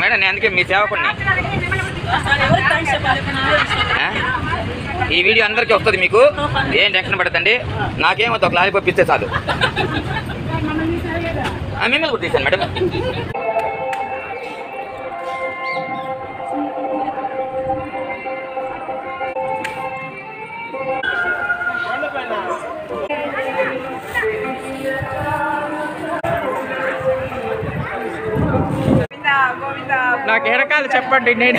Madam నేను అందుకే మీ సేవకుడిని. ఈ వీడియో అందరికీ వస్తుంది, మీకు ఏం టెన్షన్ పడతండి. నాకేమో ఒక లాలీపాప్ ఇస్తే చాలు. మిమ్మల్ని కూడా తీసాను మేడం. నాకు ఎరకాలు చెప్పండి. నేను